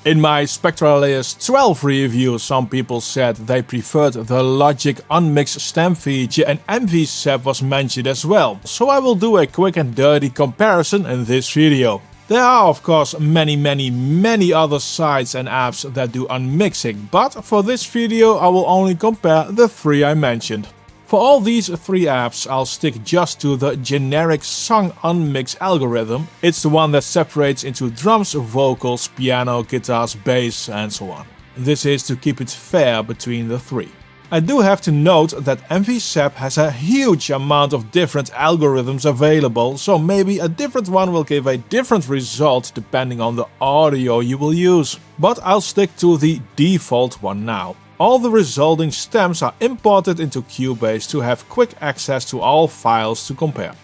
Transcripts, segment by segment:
In my Spectral Layers 12 review, some people said they preferred the Logic Unmixed stem feature and MVAP was mentioned as well, so I will do a quick and dirty comparison in this video. There are of course many other sites and apps that do unmixing, but for this video I will only compare the 3 I mentioned. For all these 3 apps, I'll stick just to the generic song unmix algorithm. It's the one that separates into drums, vocals, piano, guitars, bass and so on. This is to keep it fair between the 3. I do have to note that MVAP has a huge amount of different algorithms available, so maybe a different one will give a different result depending on the audio you will use. But I'll stick to the default one now. All the resulting stems are imported into Cubase to have quick access to all files to compare.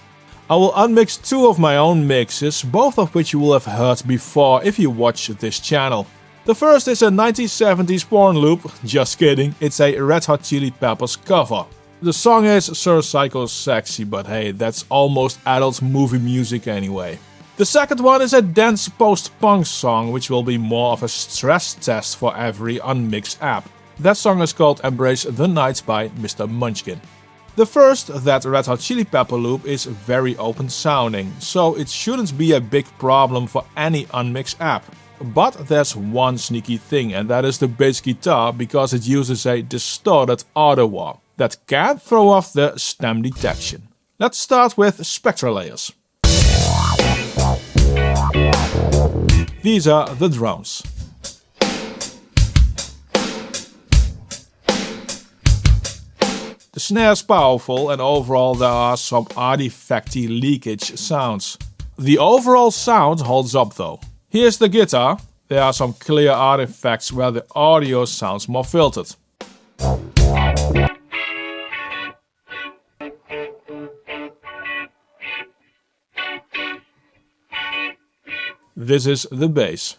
I will unmix 2 of my own mixes, both of which you will have heard before if you watch this channel. The first is a 1970s porn loop, just kidding, it's a Red Hot Chili Peppers cover. The song is Sir Psycho Sexy, but hey, that's almost adult movie music anyway. The second one is a dance post-punk song, which will be more of a stress test for every unmixed app. That song is called Embrace the Night by Mr. Munchkin. The first, that Red Hot Chili Pepper loop, is very open sounding, so it shouldn't be a big problem for any unmixed app. But there's one sneaky thing, and that is the bass guitar, because it uses a distorted auto wah that can throw off the stem detection. Let's start with Spectral Layers. These are the drums. The snare is powerful and overall there are some artifacty leakage sounds. The overall sound holds up though. Here's the guitar. There are some clear artifacts where the audio sounds more filtered. This is the bass.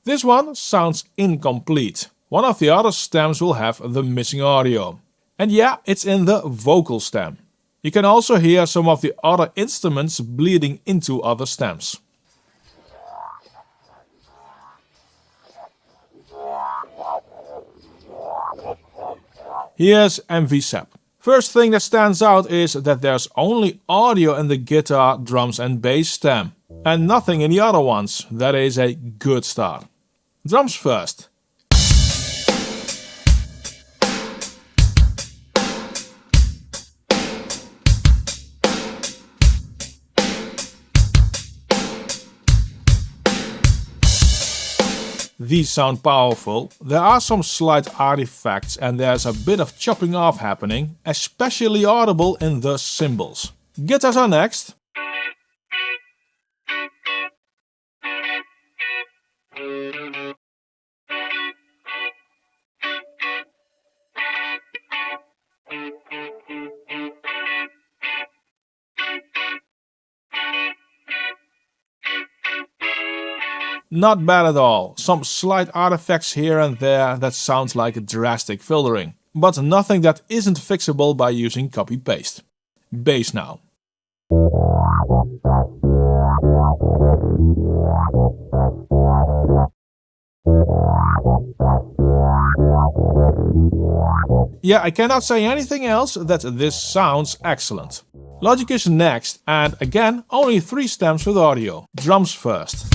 This one sounds incomplete. One of the other stems will have the missing audio. And yeah, it's in the vocal stem. You can also hear some of the other instruments bleeding into other stems. Here's MVAP. First thing that stands out is that there's only audio in the guitar, drums and bass stem, and nothing in the other ones. That is a good start. Drums first. These sound powerful. There are some slight artifacts and there's a bit of chopping off happening, especially audible in the cymbals. Guitars are next. Not bad at all. Some slight artifacts here and there that sounds like drastic filtering, but nothing that isn't fixable by using copy-paste. Bass now. Yeah, I cannot say anything else that this sounds excellent. Logic is next, and again, only 3 stems with audio. Drums first.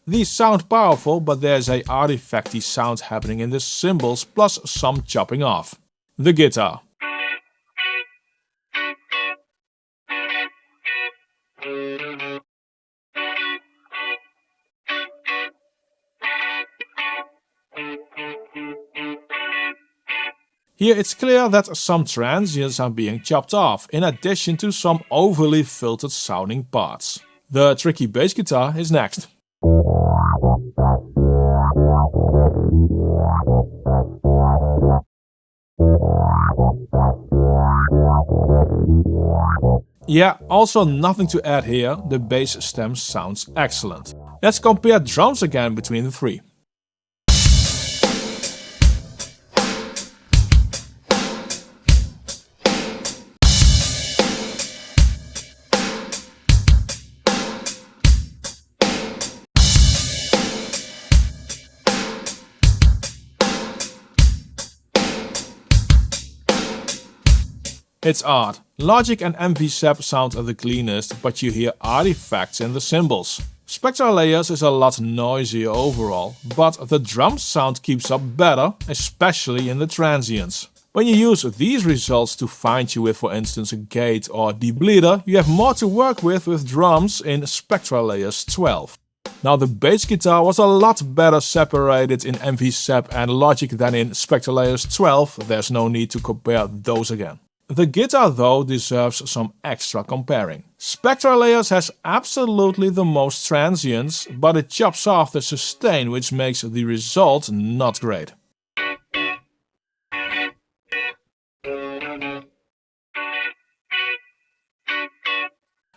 These sound powerful, but there's a artifacty sound happening in the cymbals plus some chopping off. The guitar. Here it's clear that some transients are being chopped off, in addition to some overly filtered sounding parts. The tricky bass guitar is next. Yeah, also nothing to add here, the bass stem sounds excellent. Let's compare drums again between the three. It's odd. Logic and MVAP sound the cleanest, but you hear artifacts in the cymbals. Spectral layers is a lot noisier overall, but the drum sound keeps up better, especially in the transients. When you use these results to fine-tune with, for instance, a gate or depleter, you have more to work with drums in Spectral layers 12. Now the bass guitar was a lot better separated in MVAP and Logic than in Spectral layers 12, there's no need to compare those again. The guitar though deserves some extra comparing. Spectral layers has absolutely the most transients, but it chops off the sustain, which makes the result not great.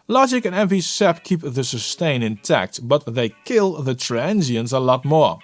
Logic and MVAP keep the sustain intact, but they kill the transients a lot more.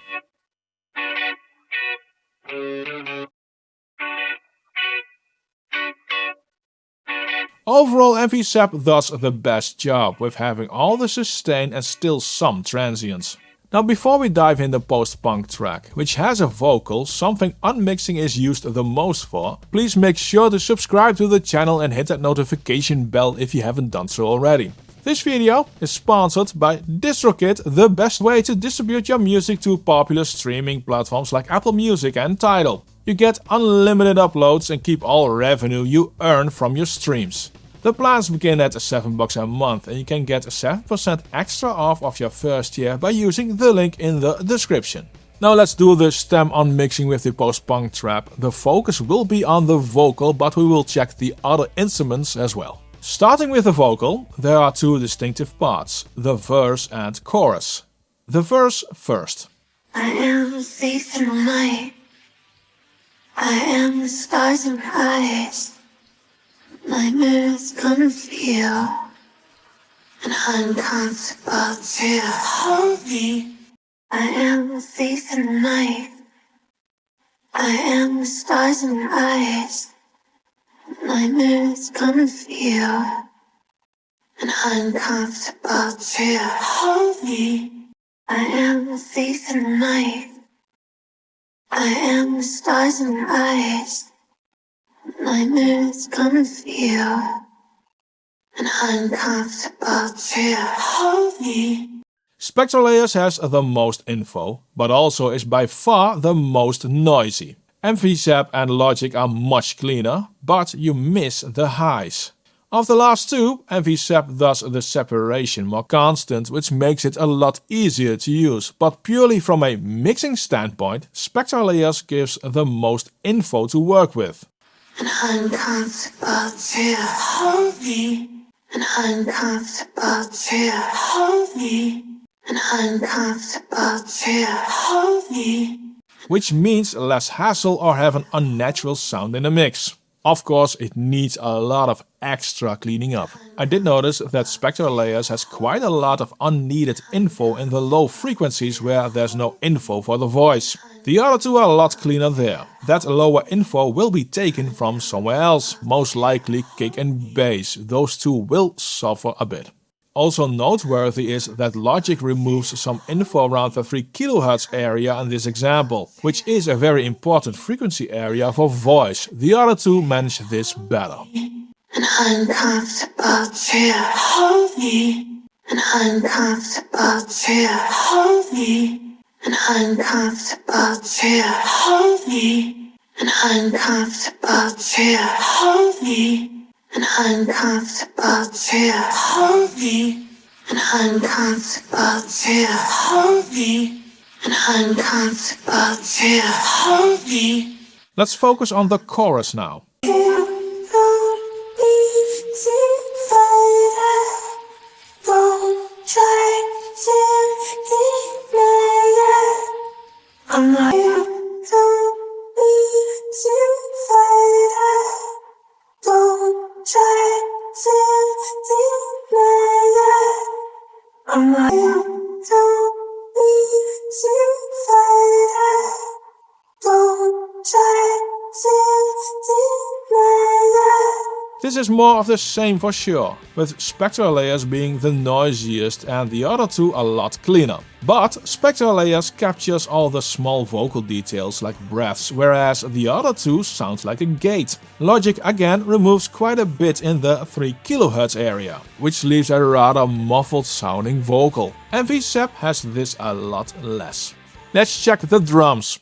Overall, MVAP does the best job with having all the sustain and still some transients. Now before we dive in the post-punk track, which has a vocal, something Unmixing is used the most for, please make sure to subscribe to the channel and hit that notification bell if you haven't done so already. This video is sponsored by DistroKid, the best way to distribute your music to popular streaming platforms like Apple Music and Tidal. You get unlimited uploads and keep all revenue you earn from your streams. The plans begin at $7 a month and you can get 7% extra off of your first year by using the link in the description. Now let's do the stem unmixing with the post-punk trap. The focus will be on the vocal, but we will check the other instruments as well. Starting with the vocal, there are two distinctive parts, the verse and chorus. The verse first. I am the thief in the night. I am the stars in my eyes. Nightmares come for you, and I'm comfortable to hold me. I am the thief in the night. I am the stars in my eyes. Nightmares come for you, and I'm comfortable to hold me. I am the thief in the night. I am the stars in my eyes. Nightmares come for you, and I'm comfortable to hold me. Spectral layers has the most info, but also is by far the most noisy. MVAP and Logic are much cleaner, but you miss the highs. Of the last two, MVAP does the separation more constant, which makes it a lot easier to use, but purely from a mixing standpoint, Spectral layers gives the most info to work with. And I'm comfortable to hold me. And I'm comfortable to hold me. And I'm comfortable to hold me. Which means less hassle or have an unnatural sound in the mix. Of course, it needs a lot of extra cleaning up. I did notice that Spectral layers has quite a lot of unneeded info in the low frequencies where there's no info for the voice. The other two are a lot cleaner there. That lower info will be taken from somewhere else, most likely kick and bass. Those two will suffer a bit. Also noteworthy is that Logic removes some info around the 3 kHz area in this example, which is a very important frequency area for voice. The other two manage this better. And I'm comfortable to hold me. And I'm comfortable to hold me. And I'm comfortable to hold me. And I'm comfortable to hold me. And I'm comfortable to hold me. And I'm comfortable to hold me. And I'm comfortable to hold me. Let's focus on the chorus now. I'm not here to be too fighter. Don't try to Don't be divided. Don't try to deny it. This is more of the same for sure, with Spectral layers being the noisiest and the other two a lot cleaner. But Spectral layers captures all the small vocal details like breaths, whereas the other two sound like a gate. Logic again removes quite a bit in the 3 kHz area, which leaves a rather muffled sounding vocal. MVAP has this a lot less. Let's check the drums.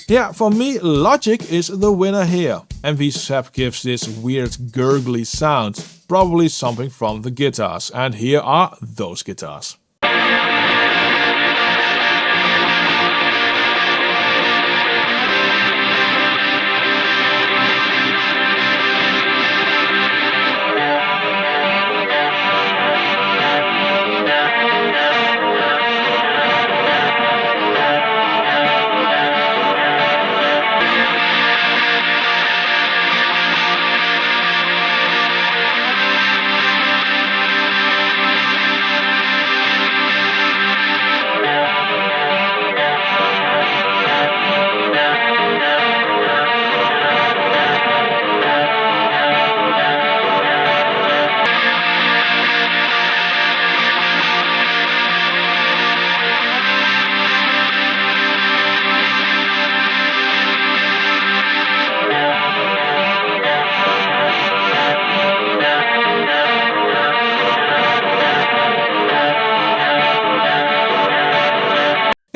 Yeah, for me, Logic is the winner here. MVAP gives this weird gurgly sound, probably something from the guitars, and here are those guitars.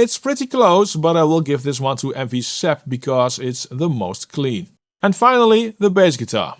It's pretty close, but I will give this one to MVAP because it's the most clean. And finally, the bass guitar.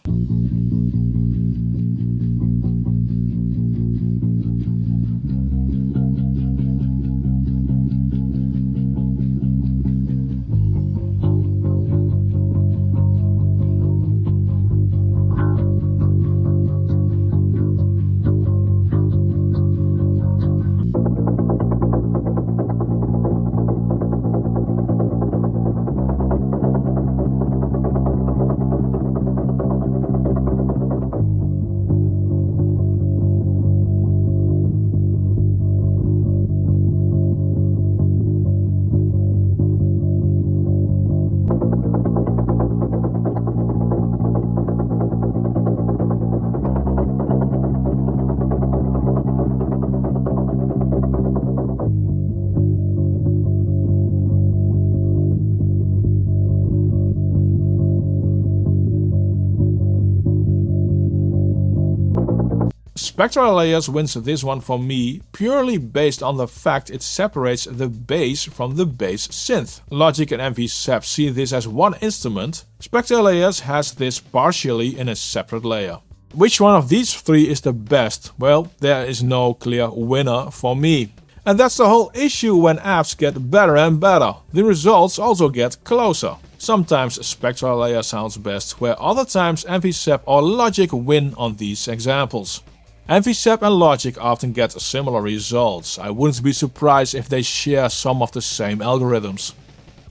Spectral Layers wins this one for me purely based on the fact it separates the bass from the bass synth. Logic and MVAP see this as one instrument. Spectral Layers has this partially in a separate layer. Which one of these three is the best? Well, there is no clear winner for me. And that's the whole issue when apps get better and better. The results also get closer. Sometimes Spectral Layer sounds best, where other times MVAP or Logic win on these examples. MVAP and Logic often get similar results. I wouldn't be surprised if they share some of the same algorithms.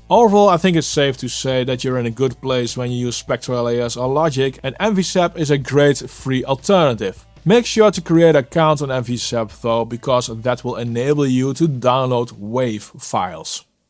Overall, I think it's safe to say that you're in a good place when you use Spectral Layers or Logic, and MVAP is a great free alternative. Make sure to create an account on MVAP though, because that will enable you to download WAV files.